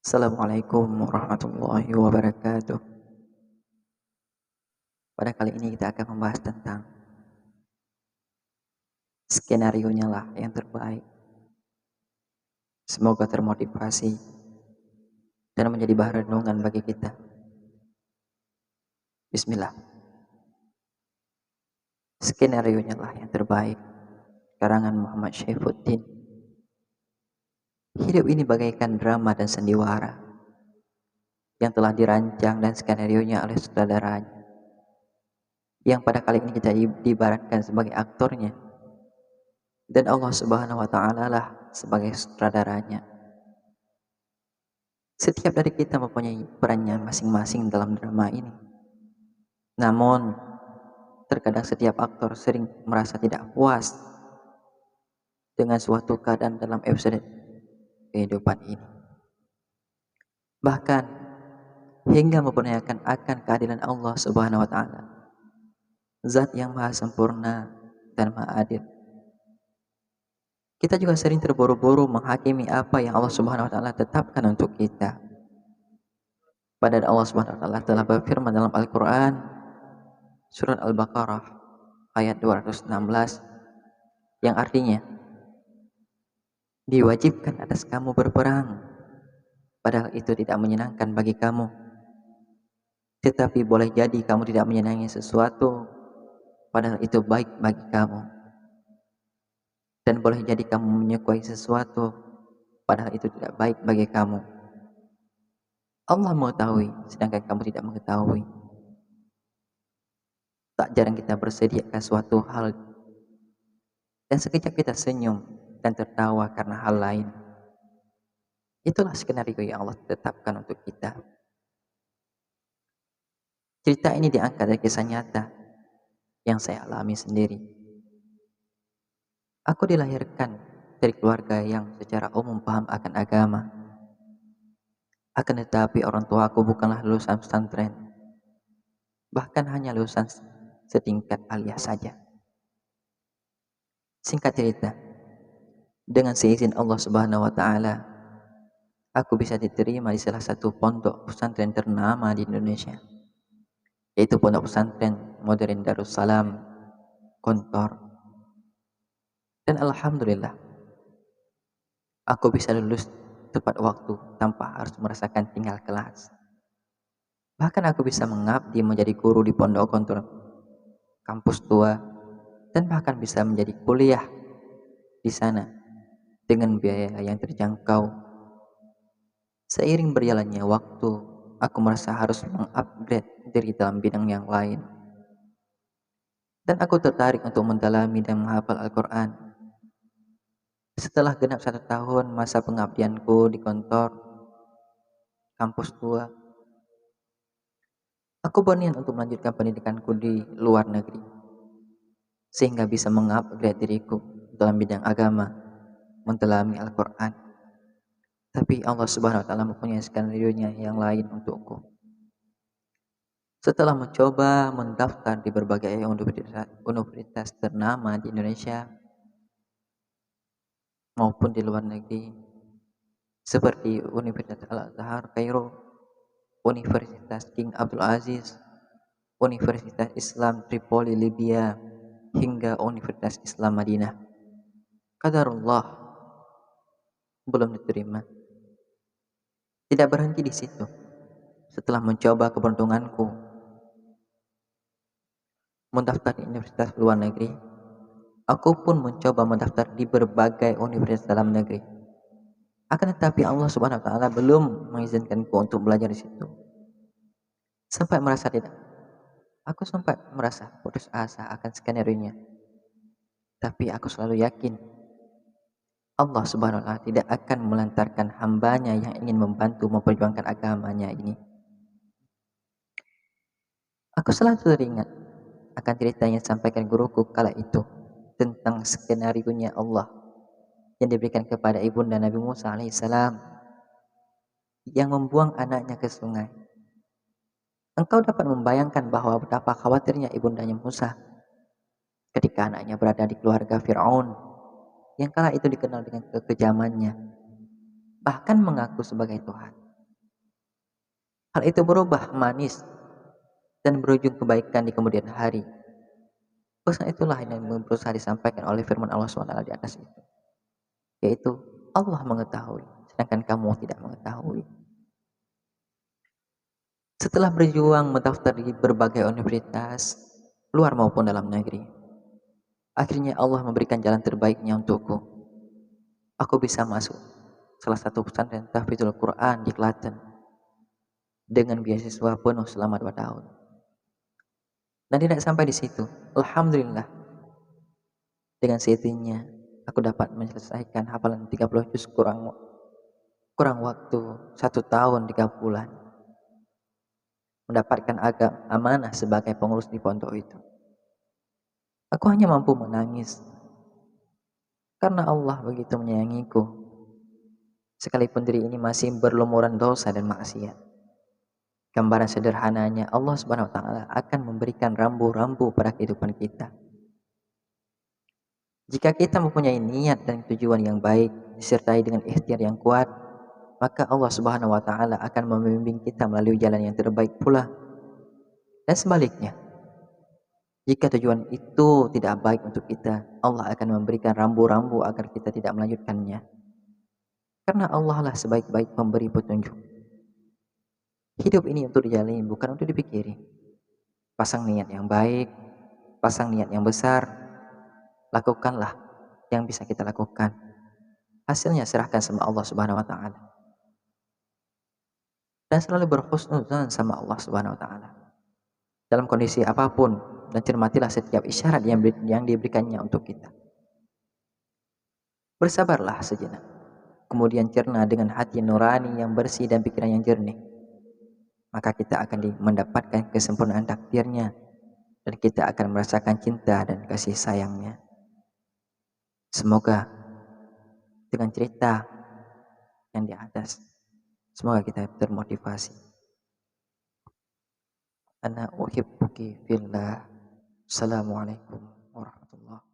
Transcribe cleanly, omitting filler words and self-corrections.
Assalamualaikum warahmatullahi wabarakatuh. Pada kali ini kita akan membahas tentang skenario-nya lah yang terbaik. Semoga termotivasi dan menjadi bahan renungan bagi kita. Bismillah. Skenario-nya lah yang terbaik. Karangan Muhammad Syaifuddin. Hidup ini bagaikan drama dan sandiwara yang telah dirancang dan skenario-nya oleh sutradaranya. Yang pada kali ini kita diibaratkan sebagai aktornya. Dan Allah Subhanahu wa taala lah sebagai sutradaranya. Setiap dari kita mempunyai perannya masing-masing dalam drama ini. Namun, terkadang setiap aktor sering merasa tidak puas dengan suatu keadaan dalam episode kehidupan ini. Bahkan, hingga mempertanyakan akan keadilan Allah Subhanahu wa taala. Zat yang maha sempurna dan maha adil. Kita juga sering terburu-buru menghakimi apa yang Allah Subhanahu wa taala tetapkan untuk kita. Padahal Allah Subhanahu wa taala telah berfirman dalam Al-Qur'an surat Al-Baqarah ayat 216 yang artinya diwajibkan atas kamu berperang, padahal itu tidak menyenangkan bagi kamu. Tetapi boleh jadi kamu tidak menyenangi sesuatu, padahal itu baik bagi kamu. Dan boleh jadi kamu menyukai sesuatu, padahal itu tidak baik bagi kamu. Allah mengetahui, sedangkan kamu tidak mengetahui. Tak jarang kita bersediakan suatu hal, dan sekejap kita senyum dan tertawa karena hal lain. Itulah skenario yang Allah tetapkan untuk kita. Cerita ini diangkat dari kisah nyata yang saya alami sendiri. Aku dilahirkan dari keluarga yang secara umum paham akan agama. Akan tetapi orang tua aku bukanlah lulusan pesantren. Bahkan hanya lulusan setingkat aliyah saja. Singkat cerita, dengan seizin Allah Subhanahu wa taala, aku bisa diterima di salah satu pondok pesantren ternama di Indonesia, yaitu Pondok Pesantren Modern Darussalam Kontor. Dan alhamdulillah, aku bisa lulus tepat waktu tanpa harus merasakan tinggal kelas. Bahkan aku bisa mengabdi menjadi guru di pondok kontor kampus tua, dan bahkan bisa menjadi kuliah di sana dengan biaya yang terjangkau. Seiring berjalannya waktu, aku merasa harus mengupgrade diri dalam bidang yang lain. Dan aku tertarik untuk mendalami dan menghafal Al-Quran. Setelah genap 1 tahun masa pengabdianku di kantor kampus tua, aku berniat untuk melanjutkan pendidikanku di luar negeri, sehingga bisa mengupgrade diriku dalam bidang agama, mendalami Al-Quran. Tapi Allah Subhanahu wa taala mempunyai skenario-nya yang lain untukku. Setelah mencoba mendaftar di berbagai universitas ternama di Indonesia maupun di luar negeri, seperti Universitas Al-Azhar Kairo, Universitas King Abdul Aziz, Universitas Islam Tripoli Libya, hingga Universitas Islam Madinah. Qadarullah, belum diterima. Tidak berhenti di situ. Setelah mencoba keberuntunganku mendaftar di universitas luar negeri, aku pun mencoba mendaftar di berbagai universitas dalam negeri. Akan tetapi Allah Subhanahu wa taala belum mengizinkanku untuk belajar di situ. Aku sempat merasa putus asa akan skenario-nya. Tapi aku selalu yakin Allah Subhanahu wa taala tidak akan melantarkan hambanya yang ingin membantu memperjuangkan agamanya ini. Aku selalu teringat akan cerita yang disampaikan guruku kala itu tentang skenario-nya Allah yang diberikan kepada ibunda Nabi Musa alaihissalam yang membuang anaknya ke sungai. Engkau dapat membayangkan bahwa betapa khawatirnya ibundanya Musa ketika anaknya berada di keluarga Fir'aun yang kala itu dikenal dengan kekejamannya, bahkan mengaku sebagai Tuhan. hal itu berubah manis dan berujung kebaikan di kemudian hari. Pesan itulah yang berusaha disampaikan oleh firman Allah SWT di atas itu, yaitu Allah mengetahui, sedangkan kamu tidak mengetahui. Setelah berjuang mendaftar di berbagai universitas, luar maupun dalam negeri, akhirnya Allah memberikan jalan terbaiknya untukku. Aku bisa masuk salah satu pesantren tahfidzul Quran di Klaten dengan beasiswa penuh selama 2 tahun. Dan tidak sampai di situ. Alhamdulillah, dengan seitingnya aku dapat menyelesaikan hafalan 30 juz kurang waktu 1 tahun 3 bulan. Mendapatkan amanah sebagai pengurus di pondok itu. Aku hanya mampu menangis karena Allah begitu menyayangiku. Sekalipun diri ini masih berlumuran dosa dan maksiat. Gambaran sederhananya, Allah Subhanahu wa taala akan memberikan rambu-rambu pada kehidupan kita. Jika kita mempunyai niat dan tujuan yang baik disertai dengan ikhtiar yang kuat, maka Allah Subhanahu wa taala akan membimbing kita melalui jalan yang terbaik pula. Dan sebaliknya, jika tujuan itu tidak baik untuk kita, Allah akan memberikan rambu-rambu agar kita tidak melanjutkannya. Karena Allah lah sebaik-baik pemberi petunjuk. Hidup ini untuk dijalani, bukan untuk dipikiri. Pasang niat yang baik, pasang niat yang besar, lakukanlah yang bisa kita lakukan. Hasilnya serahkan sama Allah Subhanahu wa taala. Dan selalu berhusnuzan sama Allah Subhanahu wa taala. Dalam kondisi apapun, dan cermatilah setiap isyarat yang diberikannya untuk kita. Bersabarlah sejenak. Kemudian cerna dengan hati nurani yang bersih dan pikiran yang jernih. Maka kita akan mendapatkan kesempurnaan takdirnya, dan kita akan merasakan cinta dan kasih sayangnya. Semoga dengan cerita yang di atas, semoga kita termotivasi. Ana uhibbuki fillah. Assalamualaikum warahmatullahi wabarakatuh.